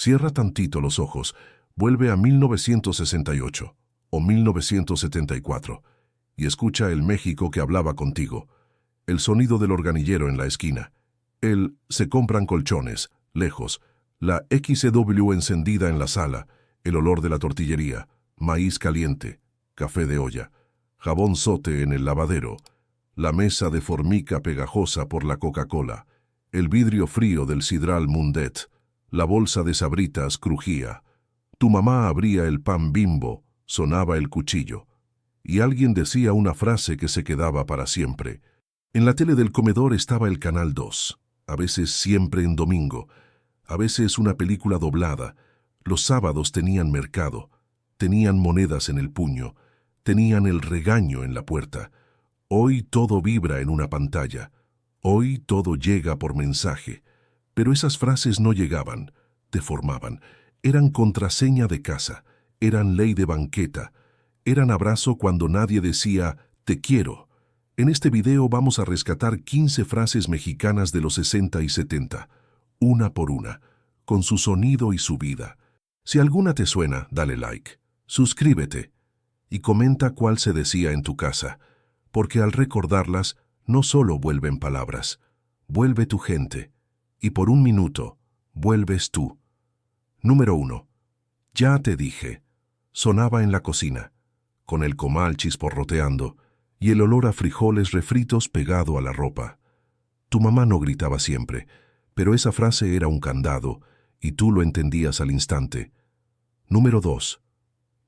Cierra tantito los ojos, vuelve a 1968 o 1974 y escucha el México que hablaba contigo, el sonido del organillero en la esquina, el se compran colchones, lejos, la XW encendida en la sala, el olor de la tortillería, maíz caliente, café de olla, jabón sote en el lavadero, la mesa de formica pegajosa por la Coca-Cola, el vidrio frío del sidral Mundet, la bolsa de Sabritas crujía, tu mamá abría el pan Bimbo, sonaba el cuchillo, y alguien decía una frase que se quedaba para siempre. En la tele del comedor estaba el Canal 2, a veces siempre en domingo, a veces una película doblada. Los sábados tenían mercado, tenían monedas en el puño, tenían el regaño en la puerta. Hoy todo vibra en una pantalla, hoy todo llega por mensaje, pero esas frases no llegaban, te formaban, eran contraseña de casa, eran ley de banqueta, eran abrazo cuando nadie decía «te quiero». En este video vamos a rescatar 15 frases mexicanas de los 60 y 70, una por una, con su sonido y su vida. Si alguna te suena, dale like, suscríbete y comenta cuál se decía en tu casa, porque al recordarlas no solo vuelven palabras, vuelve tu gente, y por un minuto vuelves tú. Número 1. Ya te dije. Sonaba en la cocina, con el comal chisporroteando y el olor a frijoles refritos pegado a la ropa. Tu mamá no gritaba siempre, pero esa frase era un candado y tú lo entendías al instante. Número 2.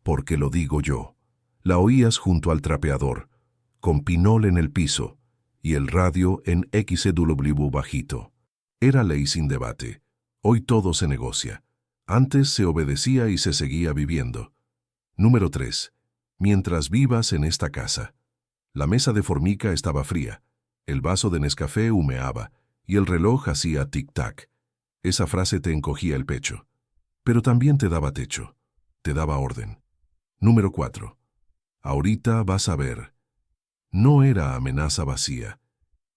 Porque lo digo yo. La oías junto al trapeador, con pinol en el piso y el radio en XW bajito. Era ley sin debate. Hoy todo se negocia. Antes se obedecía y se seguía viviendo. Número 3. Mientras vivas en esta casa. La mesa de formica estaba fría, el vaso de Nescafé humeaba y el reloj hacía tic-tac. Esa frase te encogía el pecho, pero también te daba techo, te daba orden. Número 4. Ahorita vas a ver. No era amenaza vacía,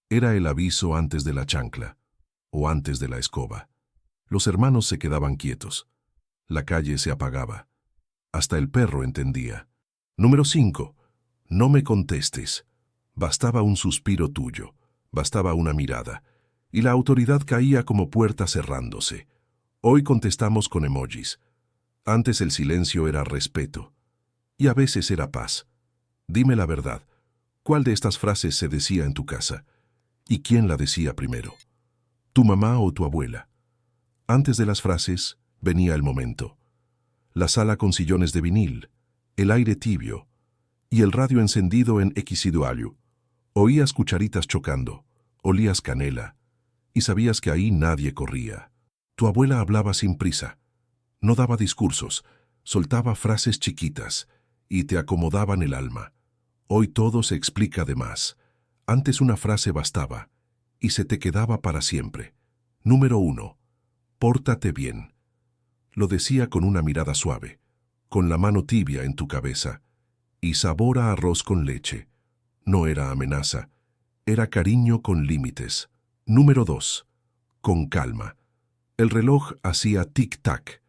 era el aviso antes de la chancla o antes de la escoba. Los hermanos se quedaban quietos. La calle se apagaba. Hasta el perro entendía. Número 5. No me contestes. Bastaba un suspiro tuyo, bastaba una mirada, y la autoridad caía como puerta cerrándose. Hoy contestamos con emojis. Antes el silencio era respeto, y a veces era paz. Dime la verdad, ¿cuál de estas frases se decía en tu casa? ¿Y quién la decía primero? ¿Tu mamá o tu abuela? Antes de las frases, venía el momento. La sala con sillones de vinil, el aire tibio y el radio encendido en XW. Oías cucharitas chocando, olías canela y sabías que ahí nadie corría. Tu abuela hablaba sin prisa, no daba discursos, soltaba frases chiquitas y te acomodaban el alma. Hoy todo se explica de más. Antes una frase bastaba y se te quedaba para siempre. Número 1. Pórtate bien. Lo decía con una mirada suave, con la mano tibia en tu cabeza, y sabor a arroz con leche. No era amenaza, era cariño con límites. Número 2. Con calma. El reloj hacía tic-tac,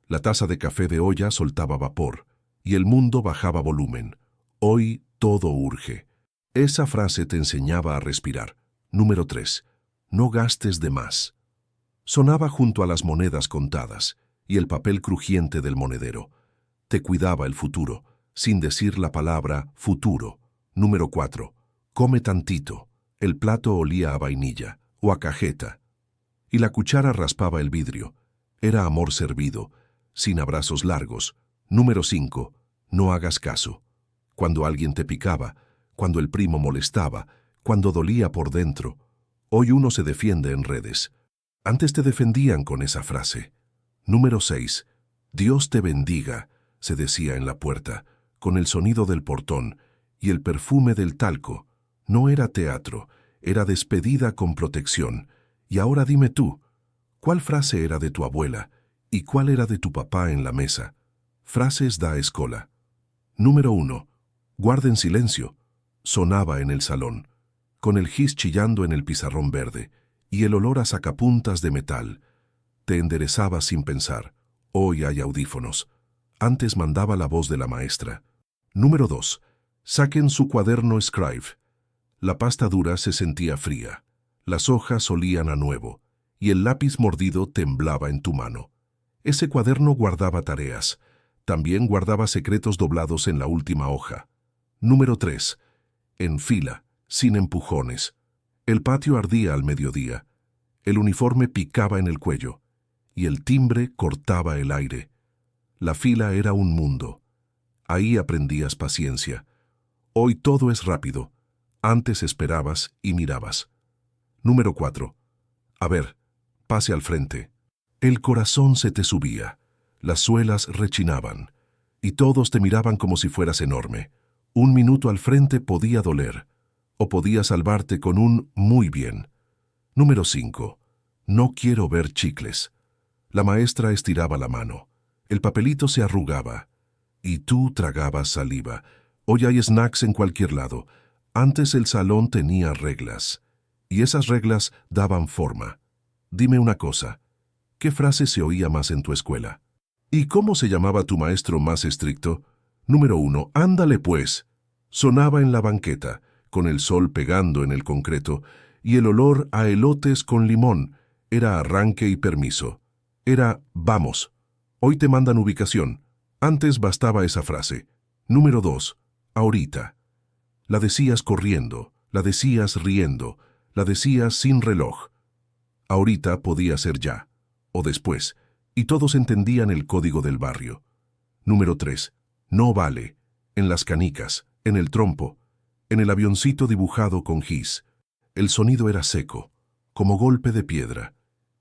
la taza de café de olla soltaba vapor, y el mundo bajaba volumen. Hoy todo urge. Esa frase te enseñaba a respirar. Número 3. No gastes de más. Sonaba junto a las monedas contadas y el papel crujiente del monedero. Te cuidaba el futuro, sin decir la palabra futuro. Número 4. Come tantito. El plato olía a vainilla o a cajeta, y la cuchara raspaba el vidrio. Era amor servido, sin abrazos largos. Número 5. No hagas caso. Cuando alguien te picaba, cuando el primo molestaba, cuando dolía por dentro. Hoy uno se defiende en redes. Antes te defendían con esa frase. Número 6. Dios te bendiga, se decía en la puerta, con el sonido del portón y el perfume del talco. No era teatro, era despedida con protección. Y ahora dime tú, ¿cuál frase era de tu abuela y cuál era de tu papá en la mesa? Frases da escola. Número 1. Guarden silencio. Sonaba en el salón, con el gis chillando en el pizarrón verde y el olor a sacapuntas de metal. Te enderezabas sin pensar. Hoy hay audífonos. Antes mandaba la voz de la maestra. Número 2. Saquen su cuaderno Scribe. La pasta dura se sentía fría. Las hojas olían a nuevo, y el lápiz mordido temblaba en tu mano. Ese cuaderno guardaba tareas. También guardaba secretos doblados en la última hoja. Número 3. En fila, sin empujones. El patio ardía al mediodía. El uniforme picaba en el cuello, y el timbre cortaba el aire. La fila era un mundo. Ahí aprendías paciencia. Hoy todo es rápido. Antes esperabas y mirabas. Número 4. A ver, pase al frente. El corazón se te subía. Las suelas rechinaban. Y todos te miraban como si fueras enorme. Un minuto al frente podía doler. O podía salvarte con un muy bien. Número 5. No quiero ver chicles. La maestra estiraba la mano. El papelito se arrugaba. Y tú tragabas saliva. Hoy hay snacks en cualquier lado. Antes el salón tenía reglas. Y esas reglas daban forma. Dime una cosa. ¿Qué frase se oía más en tu escuela? ¿Y cómo se llamaba tu maestro más estricto? Número 1. Ándale pues. Sonaba en la banqueta, con el sol pegando en el concreto, y el olor a elotes con limón. Era arranque y permiso. Era vamos. Hoy te mandan ubicación. Antes bastaba esa frase. Número 2. Ahorita. La decías corriendo, la decías riendo, la decías sin reloj. Ahorita podía ser ya, o después, y todos entendían el código del barrio. Número 3. No vale. En las canicas, en el trompo, en el avioncito dibujado con gis. El sonido era seco, como golpe de piedra,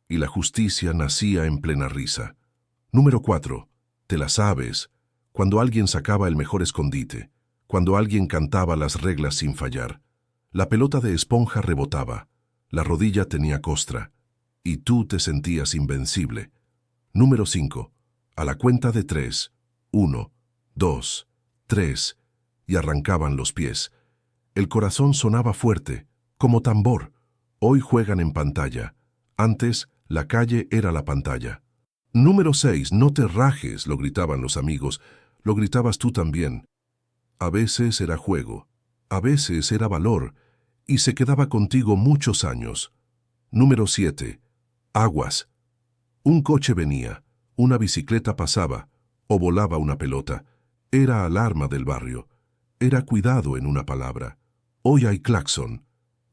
y la justicia nacía en plena risa. Número 4. Te la sabes. Cuando alguien sacaba el mejor escondite, cuando alguien cantaba las reglas sin fallar. La pelota de esponja rebotaba, la rodilla tenía costra, y tú te sentías invencible. Número 5. A la cuenta de 3. 1, 2, 3, y arrancaban los pies. El corazón sonaba fuerte, como tambor. Hoy juegan en pantalla. Antes, la calle era la pantalla. Número 6. No te rajes, lo gritaban los amigos. Lo gritabas tú también. A veces era juego, a veces era valor, y se quedaba contigo muchos años. Número 7. Aguas. Un coche venía, una bicicleta pasaba, o volaba una pelota. Era alarma del barrio. Era cuidado en una palabra. Hoy hay claxon.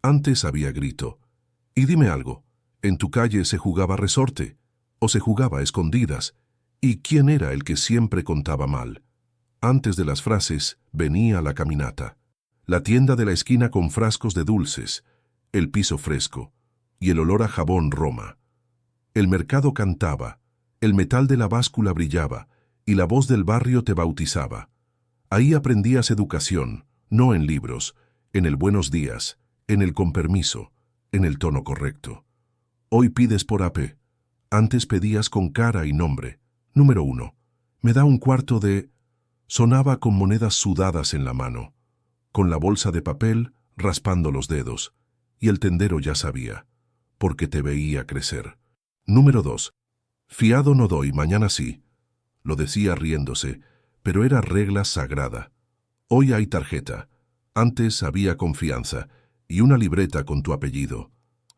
Antes había grito. Y dime algo, ¿en tu calle se jugaba resorte? ¿O se jugaba a escondidas? ¿Y quién era el que siempre contaba mal? Antes de las frases, venía la caminata. La tienda de la esquina con frascos de dulces, el piso fresco, y el olor a jabón Roma. El mercado cantaba, el metal de la báscula brillaba, y la voz del barrio te bautizaba. Ahí aprendías educación, no en libros, en el buenos días, en el con permiso, en el tono correcto. Hoy pides por AP. Antes pedías con cara y nombre. Número 1. Me da un cuarto de... Sonaba con monedas sudadas en la mano, con la bolsa de papel raspando los dedos, y el tendero ya sabía, porque te veía crecer. Número 2. Fiado no doy, mañana sí. Lo decía riéndose, pero era regla sagrada. Hoy hay tarjeta. Antes había confianza, y una libreta con tu apellido.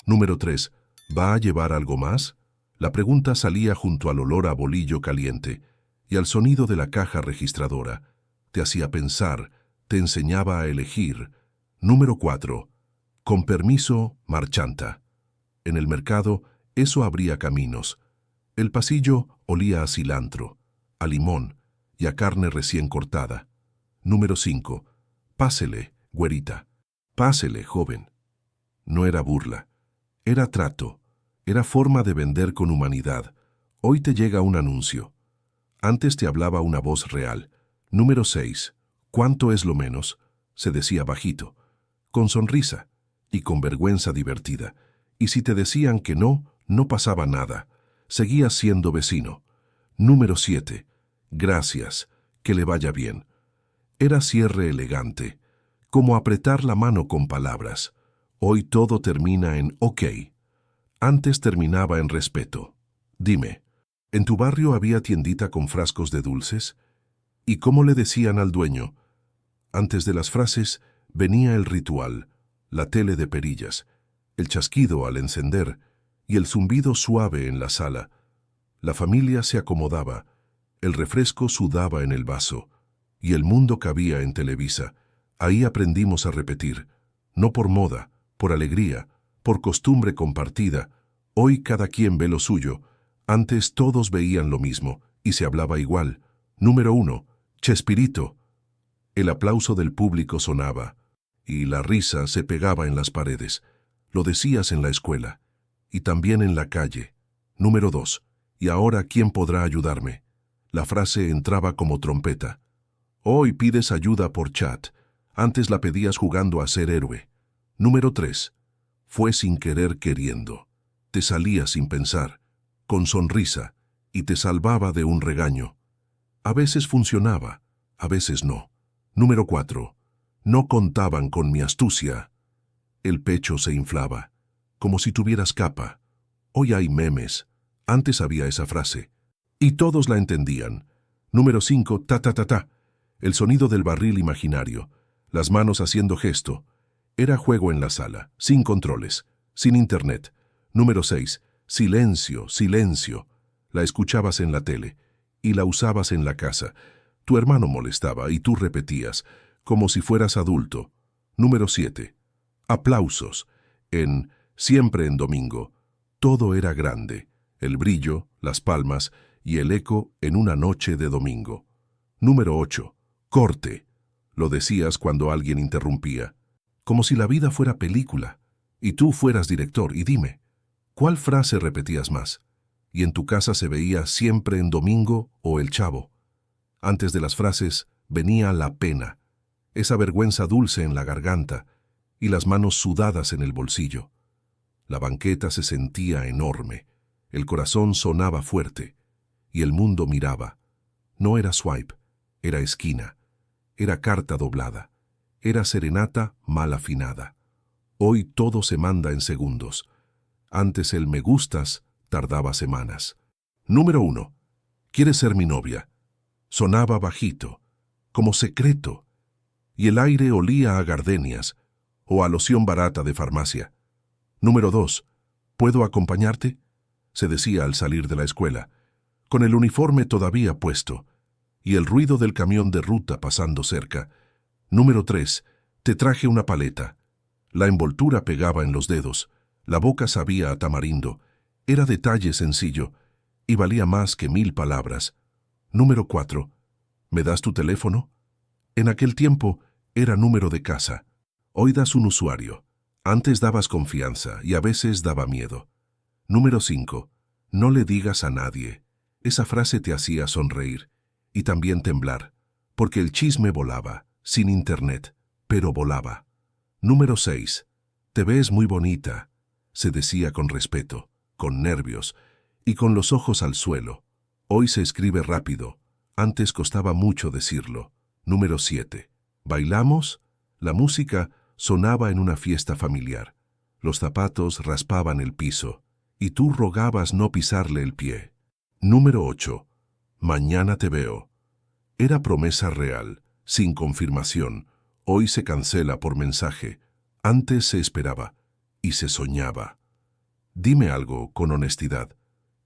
Número 3. ¿Va a llevar algo más? La pregunta salía junto al olor a bolillo caliente, y al sonido de la caja registradora. Te hacía pensar, te enseñaba a elegir. Número 4. Con permiso, marchanta. En el mercado, eso abría caminos. El pasillo olía a cilantro, a limón y a carne recién cortada. Número 5. Pásele, güerita. Pásele, joven. No era burla. Era trato. Era forma de vender con humanidad. Hoy te llega un anuncio. Antes te hablaba una voz real. Número 6. ¿Cuánto es lo menos? Se decía bajito, con sonrisa y con vergüenza divertida. Y si te decían que no, no pasaba nada. Seguías siendo vecino. Número 7. Gracias. Que le vaya bien. Era cierre elegante, como apretar la mano con palabras. Hoy todo termina en OK. Antes terminaba en respeto. Dime, ¿En tu barrio había tiendita con frascos de dulces? ¿Y cómo le decían al dueño? Antes de las frases venía el ritual, la tele de perillas, el chasquido al encender y el zumbido suave en la sala. La familia se acomodaba, el refresco sudaba en el vaso y el mundo cabía en Televisa. Ahí aprendimos a repetir, no por moda, por alegría, por costumbre compartida. Hoy cada quien ve lo suyo. Antes todos veían lo mismo y se hablaba igual. Número 1, Chespirito. El aplauso del público sonaba y la risa se pegaba en las paredes. Lo decías en la escuela y también en la calle. Número 2, ¿y ahora quién podrá ayudarme? La frase entraba como trompeta. Hoy pides ayuda por chat. Antes la pedías jugando a ser héroe. Número 3, fue sin querer queriendo. Te salía sin pensar, con sonrisa, y te salvaba de un regaño. A veces funcionaba, a veces no. Número 4, no contaban con mi astucia. El pecho se inflaba, como si tuvieras capa. Hoy hay memes. Antes había esa frase. Y todos la entendían. Número 5, ta ta ta ta. El sonido del barril imaginario, las manos haciendo gesto. Era juego en la sala, sin controles, sin internet. Número 6, silencio, silencio. La escuchabas en la tele y la usabas en la casa. Tu hermano molestaba y tú repetías, como si fueras adulto. Número 7, aplausos. Siempre en domingo. Todo era grande, el brillo, las palmas y el eco en una noche de domingo. Número 8, corte. Lo decías cuando alguien interrumpía, como si la vida fuera película y tú fueras director. Y dime, ¿cuál frase repetías más? Y en tu casa se veía siempre en domingo o el Chavo. Antes de las frases venía la pena, esa vergüenza dulce en la garganta y las manos sudadas en el bolsillo. La banqueta se sentía enorme, el corazón sonaba fuerte y el mundo miraba. No era swipe, era esquina, era carta doblada, era serenata mal afinada. Hoy todo se manda en segundos. Antes el me gustas tardaba semanas. Número 1, ¿quieres ser mi novia? Sonaba bajito, como secreto, y el aire olía a gardenias o a loción barata de farmacia. Número 2, ¿puedo acompañarte? Se decía al salir de la escuela, con el uniforme todavía puesto, y el ruido del camión de ruta pasando cerca. Número 3, te traje una paleta. La envoltura pegaba en los dedos, la boca sabía a tamarindo, era detalle sencillo, y valía más que 1000 palabras. Número 4, ¿me das tu teléfono? En aquel tiempo era número de casa. Hoy das un usuario. Antes dabas confianza y a veces daba miedo. Número 5, no le digas a nadie. Esa frase te hacía sonreír y también temblar, porque el chisme volaba, sin internet, pero volaba. Número 6, te ves muy bonita, se decía con respeto, con nervios y con los ojos al suelo. Hoy se escribe rápido, antes costaba mucho decirlo. Número 7, ¿bailamos? La música sonaba en una fiesta familiar. Los zapatos raspaban el piso y tú rogabas no pisarle el pie. Número 8, mañana te veo. Era promesa real, sin confirmación. Hoy se cancela por mensaje. Antes se esperaba y se soñaba. Dime algo con honestidad.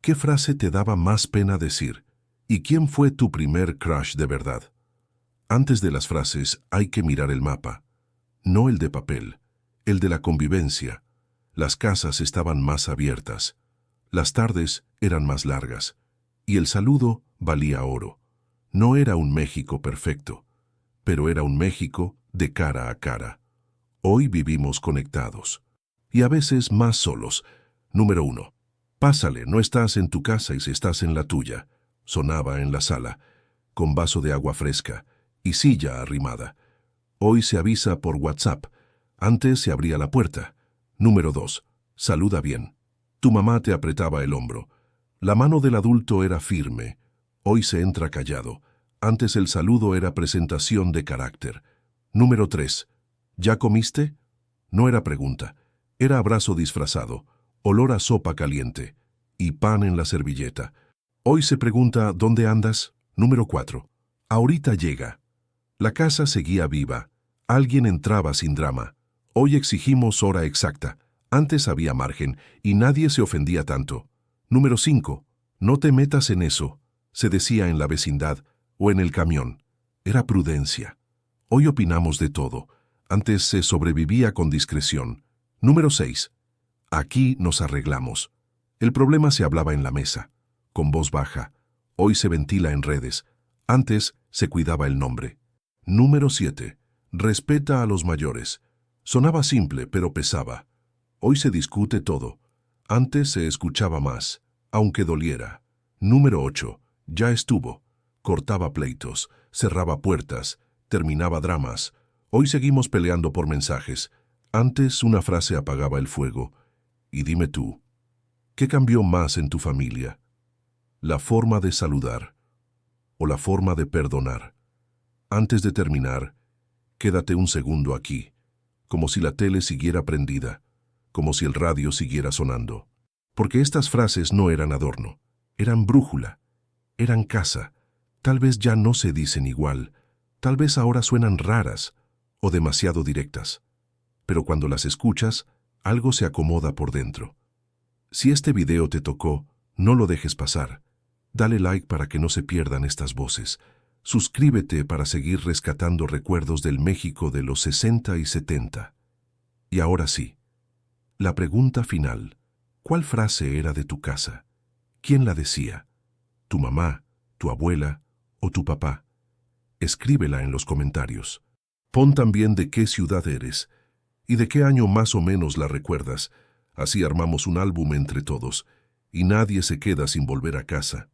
¿Qué frase te daba más pena decir? ¿Y quién fue tu primer crush de verdad? Antes de las frases hay que mirar el mapa. No el de papel, el de la convivencia. Las casas estaban más abiertas. Las tardes eran más largas. Y el saludo valía oro. No era un México perfecto, pero era un México de cara a cara. Hoy vivimos conectados. Y a veces más solos. Número 1. Pásale, no estás en tu casa y si estás en la tuya. Sonaba en la sala, con vaso de agua fresca y silla arrimada. Hoy se avisa por WhatsApp. Antes se abría la puerta. Número 2. Saluda bien. Tu mamá te apretaba el hombro. La mano del adulto era firme. Hoy se entra callado. Antes el saludo era presentación de carácter. Número 3. ¿Ya comiste? No era pregunta. Era abrazo disfrazado, olor a sopa caliente y pan en la servilleta. Hoy se pregunta ¿dónde andas? Número 4. Ahorita llega. La casa seguía viva. Alguien entraba sin drama. Hoy exigimos hora exacta. Antes había margen y nadie se ofendía tanto. Número 5. No te metas en eso, se decía en la vecindad o en el camión. Era prudencia. Hoy opinamos de todo. Antes se sobrevivía con discreción. Número 6. Aquí nos arreglamos. El problema se hablaba en la mesa, con voz baja. Hoy se ventila en redes. Antes se cuidaba el nombre. Número 7. Respeta a los mayores. Sonaba simple, pero pesaba. Hoy se discute todo. Antes se escuchaba más, aunque doliera. Número 8. Ya estuvo. Cortaba pleitos, cerraba puertas, terminaba dramas. Hoy seguimos peleando por mensajes. Antes una frase apagaba el fuego. Y dime tú, ¿qué cambió más en tu familia? ¿La forma de saludar o la forma de perdonar? Antes de terminar, quédate un segundo aquí, como si la tele siguiera prendida, como si el radio siguiera sonando. Porque estas frases no eran adorno, eran brújula, eran casa. Tal vez ya no se dicen igual, tal vez ahora suenan raras o demasiado directas. Pero cuando las escuchas, algo se acomoda por dentro. Si este video te tocó, no lo dejes pasar. Dale like para que no se pierdan estas voces. Suscríbete para seguir rescatando recuerdos del México de los 60 y 70. Y ahora sí, la pregunta final. ¿Cuál frase era de tu casa? ¿Quién la decía? ¿Tu mamá, tu abuela o tu papá? Escríbela en los comentarios. Pon también de qué ciudad eres y de qué año más o menos la recuerdas. Así armamos un álbum entre todos y nadie se queda sin volver a casa.